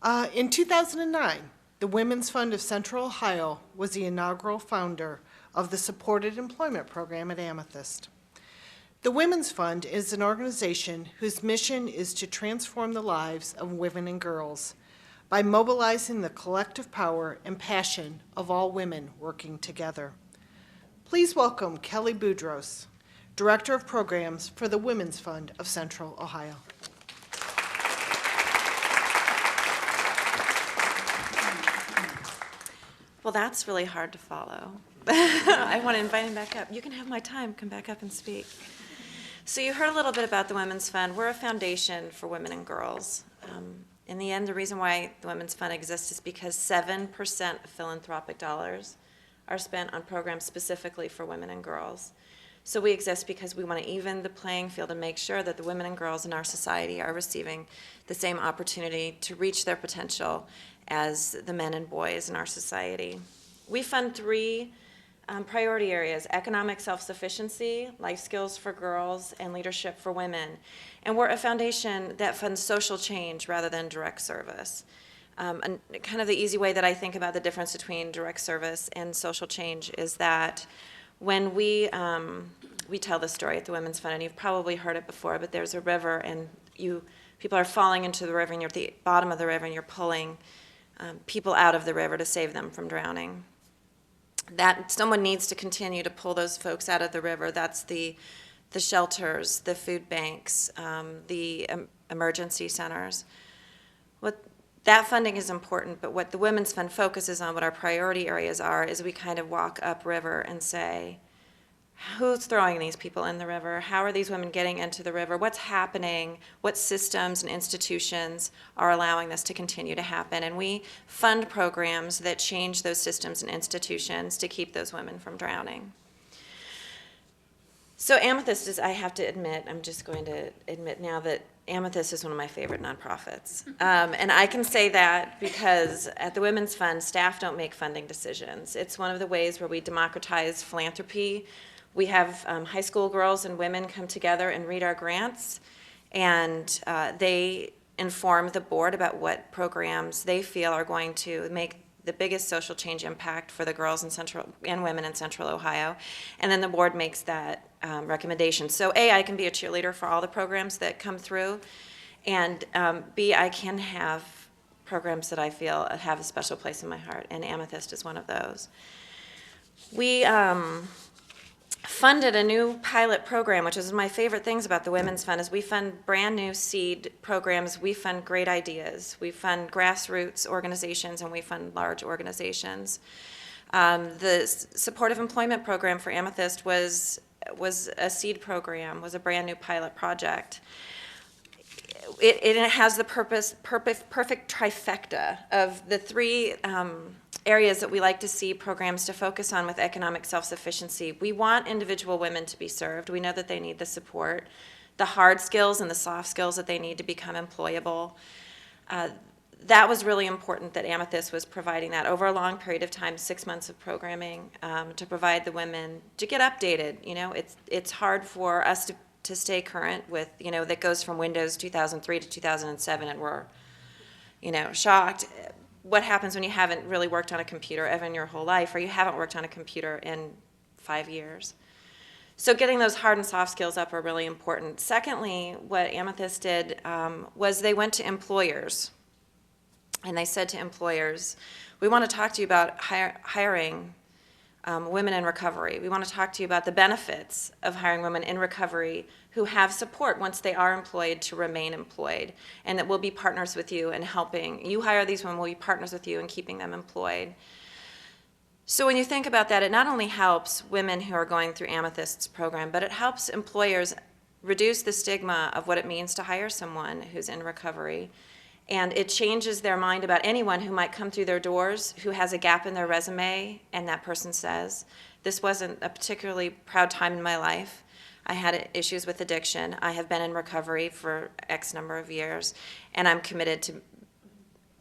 In 2009, the Women's Fund of Central Ohio was the inaugural founder of the Supported Employment Program at Amethyst. The Women's Fund is an organization whose mission is to transform the lives of women and girls by mobilizing the collective power and passion of all women working together. Please welcome KellyBudros, Director of Programs for the Women's Fund of Central Ohio. Well, that's really hard to follow. I want to invite him back up. You can have my time. Come back up and speak. So you heard a little bit about the Women's Fund. We're a foundation for women and girls. In the end, the reason why the Women's Fund exists is because 7% of philanthropic dollars are spent on programs specifically for women and girls. So we exist because we want to even the playing field and make sure that the women and girls in our society are receiving the same opportunity to reach their potential as the men and boys in our society. We fund three priority areas: economic self-sufficiency, life skills for girls, and leadership for women. And we're a foundation that funds social change rather than direct service. And kind of the easy way that I think about the difference between direct service and social change is that when we tell this story at the Women's Fund, and you've probably heard it before, but there's a river and people are falling into the river and you're at the bottom of the river and you're pulling people out of the river to save them from drowning. That someone needs to continue to pull those folks out of the river. That's the shelters, the food banks, the emergency centers. That funding is important, but what the Women's Fund focuses on, what our priority areas are, is we kind of walk upriver and say, who's throwing these people in the river? How are these women getting into the river? What's happening? What systems and institutions are allowing this to continue to happen? And we fund programs that change those systems and institutions to keep those women from drowning. So Amethyst is, I have to admit, I'm just going to admit now that Amethyst is one of my favorite nonprofits. And I can say that because at the Women's Fund, staff don't make funding decisions. It's one of the ways where we democratize philanthropy. We have high school girls and women come together and read our grants, and they inform the board about what programs they feel are going to make the biggest social change impact for the girls and women in Central Ohio, and then the board makes that recommendation. So A, I can be a cheerleader for all the programs that come through, and B, I can have programs that I feel have a special place in my heart, and Amethyst is one of those. We funded a new pilot program, which is my favorite things about the Women's Fund, is we fund brand new seed programs, we fund great ideas, we fund grassroots organizations, and we fund large organizations. The supportive employment program for Amethyst was a seed program, was a brand new pilot project. It has the perfect trifecta of the three areas that we like to see programs to focus on with economic self-sufficiency. We want individual women to be served. We know that they need the support, the hard skills and the soft skills that they need to become employable. That was really important that Amethyst was providing that over a long period of time, 6 months of programming, to provide the women to get updated. You know, it's hard for us to stay current with, you know, that goes from Windows 2003 to 2007, and we're, you know, shocked. What happens when you haven't really worked on a computer ever in your whole life, or you haven't worked on a computer in 5 years? So getting those hard and soft skills up are really important. Secondly, what Amethyst did was they went to employers, and they said to employers, we want to talk to you about hiring women in recovery. We want to talk to you about the benefits of hiring women in recovery who have support once they are employed to remain employed, and that we'll be partners with you in helping you hire these women. We'll be partners with you in keeping them employed. So when you think about that, it not only helps women who are going through Amethyst's program, but it helps employers reduce the stigma of what it means to hire someone who's in recovery. And it changes their mind about anyone who might come through their doors who has a gap in their resume, and that person says, this wasn't a particularly proud time in my life. I had issues with addiction. I have been in recovery for X number of years, and I'm committed to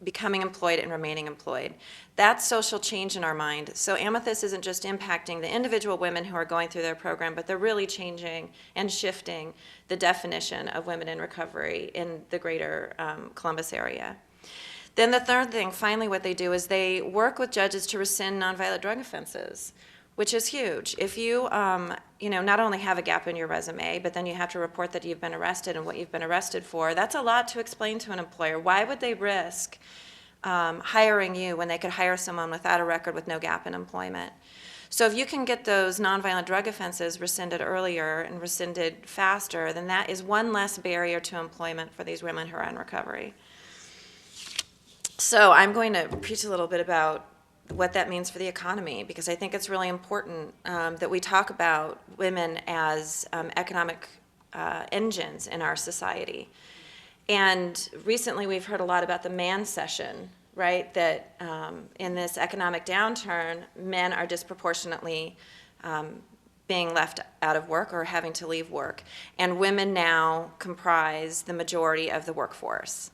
becoming employed and remaining employed. That's social change in our mind. So Amethyst isn't just impacting the individual women who are going through their program, but they're really changing and shifting the definition of women in recovery in the greater Columbus area. Then the third thing, finally, what they do is they work with judges to rescind nonviolent drug offenses, which is huge. If you, not only have a gap in your resume, but then you have to report that you've been arrested and what you've been arrested for, that's a lot to explain to an employer. Why would they risk hiring you when they could hire someone without a record with no gap in employment? So if you can get those nonviolent drug offenses rescinded earlier and rescinded faster, then that is one less barrier to employment for these women who are in recovery. So I'm going to preach a little bit about what that means for the economy, because I think it's really important that we talk about women as economic engines in our society. And recently we've heard a lot about the man session, right? That in this economic downturn, men are disproportionately being left out of work or having to leave work. And women now comprise the majority of the workforce.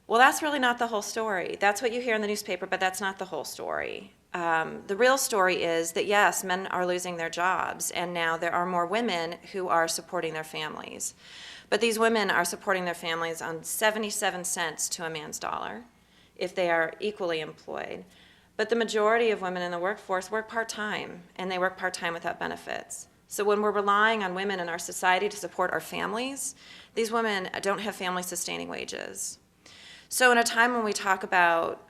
Well, that's really not the whole story. That's what you hear in the newspaper, but that's not the whole story. The real story is that, yes, men are losing their jobs, and now there are more women who are supporting their families. But these women are supporting their families on 77 cents to a man's dollar if they are equally employed. But the majority of women in the workforce work part-time, and they work part-time without benefits. So when we're relying on women in our society to support our families, these women don't have family-sustaining wages. So in a time when we talk about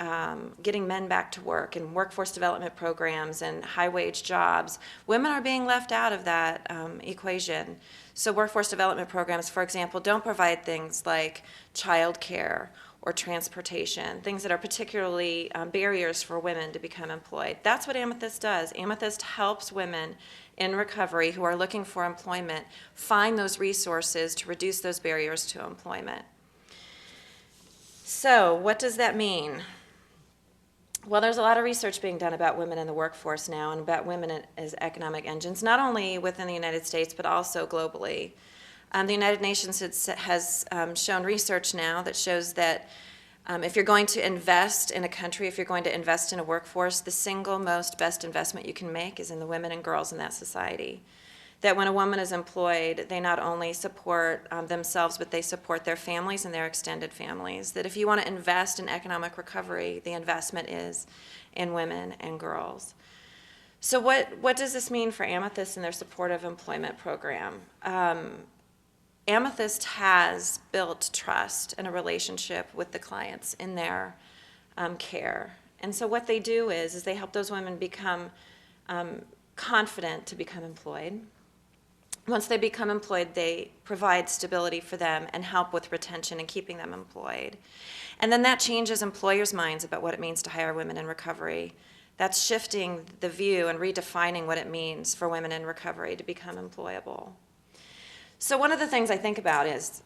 getting men back to work and workforce development programs and high-wage jobs, women are being left out of that equation. So workforce development programs, for example, don't provide things like child care or transportation, things that are particularly barriers for women to become employed. That's what Amethyst does. Amethyst helps women in recovery who are looking for employment find those resources to reduce those barriers to employment. So what does that mean? Well, there's a lot of research being done about women in the workforce now and about women as economic engines, not only within the United States, but also globally. The United Nations has shown research now that shows that if you're going to invest in a country, if you're going to invest in a workforce, the single most best investment you can make is in the women and girls in that society. That when a woman is employed, they not only support themselves, but they support their families and their extended families. That if you want to invest in economic recovery, the investment is in women and girls. So what does this mean for Amethyst and their supportive employment program? Amethyst has built trust and a relationship with the clients in their care. And so what they do is they help those women become confident to become employed. Once they become employed, they provide stability for them and help with retention and keeping them employed. And then that changes employers' minds about what it means to hire women in recovery. That's shifting the view and redefining what it means for women in recovery to become employable. So one of the things I think about is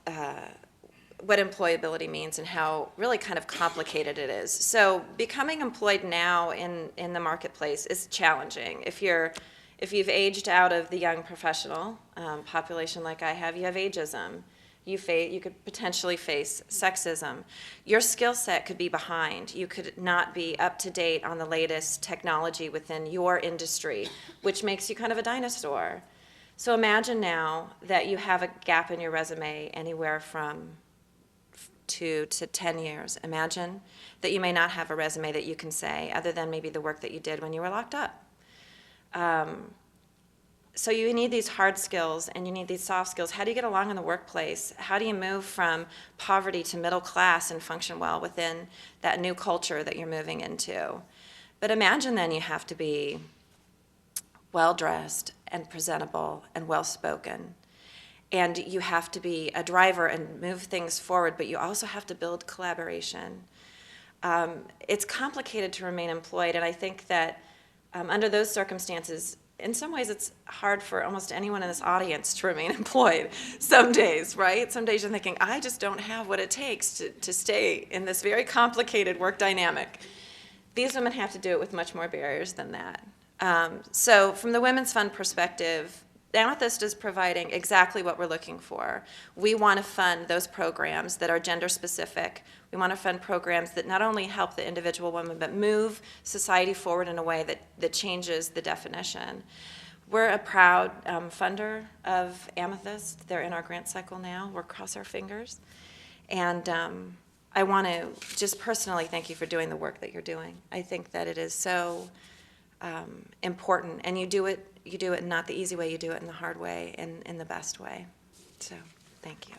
what employability means and how really kind of complicated it is. So becoming employed now in the marketplace is challenging. If you've aged out of the young professional population like I have, you have ageism. You could potentially face sexism. Your skill set could be behind. You could not be up to date on the latest technology within your industry, which makes you kind of a dinosaur. So imagine now that you have a gap in your resume anywhere from 2 to 10 years. Imagine that you may not have a resume that you can say other than maybe the work that you did when you were locked up. So you need these hard skills and you need these soft skills. How do you get along in the workplace? How do you move from poverty to middle class and function well within that new culture that you're moving into? But imagine then you have to be well-dressed and presentable and well-spoken. And you have to be a driver and move things forward, but you also have to build collaboration. It's complicated to remain employed, and I think that under those circumstances, in some ways it's hard for almost anyone in this audience to remain employed some days, right? Some days you're thinking, I just don't have what it takes to stay in this very complicated work dynamic. These women have to do it with much more barriers than that. So from the Women's Fund perspective, Amethyst is providing exactly what we're looking for. We want to fund those programs that are gender specific. We want to fund programs that not only help the individual woman, but move society forward in a way that changes the definition. We're a proud funder of Amethyst. They're in our grant cycle now. We'll cross our fingers. And I want to just personally thank you for doing the work that you're doing. I think that it is so important, and you do it not the easy way, you do it in the hard way and in the best way. So, thank you.